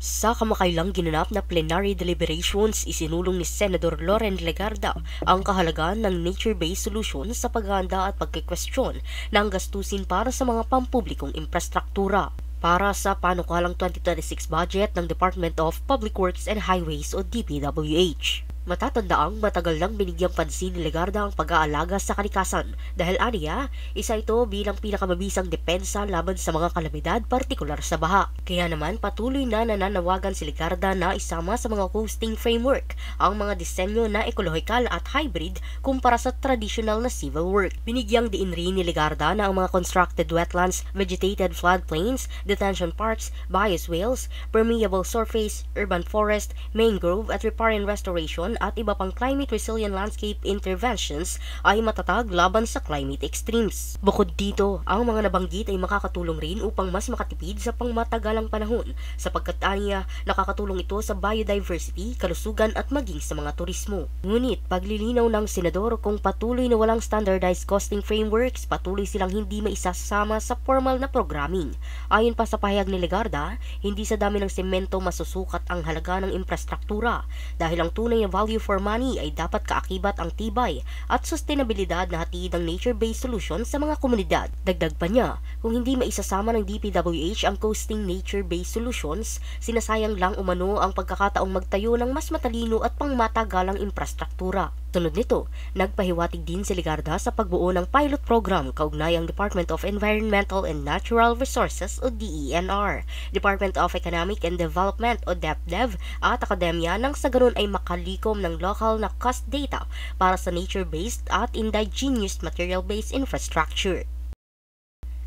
Sa kamakailang ginanap na plenary deliberations, isinulong ni Senador Loren Legarda ang kahalagaan ng nature-based solution sa paghahanda at pagkikwestiyon ng gastusin para sa mga pampublikong infrastruktura. Para sa panukalang 2026 budget ng Department of Public Works and Highways o DPWH. Matatandaang matagal nang binigyang pansin ni Legarda ang pag-aalaga sa kalikasan dahil aniya, isa ito bilang pinakamabisang depensa laban sa mga kalamidad, partikular sa baha. Kaya naman patuloy na nananawagan si Legarda na isama sa mga costing framework ang mga disenyo na ekolohikal at hybrid kumpara sa traditional na civil work. Binigyang diin rin ni Legarda na ang mga constructed wetlands, vegetated floodplains, detention parks, bioswales, permeable surface, urban forest, mangrove at riparian restoration at iba pang climate-resilient landscape interventions ay matatag laban sa climate extremes. Bukod dito, ang mga nabanggit ay makakatulong rin upang mas makatipid sa pangmatagalang panahon sapagkat aniya nakakatulong ito sa biodiversity, kalusugan at maging sa mga turismo. Ngunit paglilinaw ng senador kung patuloy na walang standardized costing frameworks, patuloy silang hindi maisasama sa formal na programming. Ayon pa sa pahayag ni Legarda, hindi sa dami ng semento masusukat ang halaga ng infrastruktura dahil ang tunay na value for money ay dapat kaakibat ang tibay at sustainabilidad na hatid ng nature-based solution sa mga komunidad. Dagdag pa niya, kung hindi maisasama ng DPWH ang coasting nature-based solutions, sinasayang lang umano ang pagkakataong magtayo ng mas matalino at pangmatagalang infrastruktura. Tunod nito, nagpahiwatig din si Legarda sa pagbuo ng pilot program kaugnay ang Department of Environmental and Natural Resources o DENR, Department of Economic and Development o DepDev at akademya nang sa ganun ay makalikom ng local na cost data para sa nature-based at indigenous material-based infrastructure.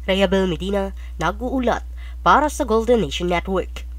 Rayabel Medina, nag-uulat para sa Golden Nation Network.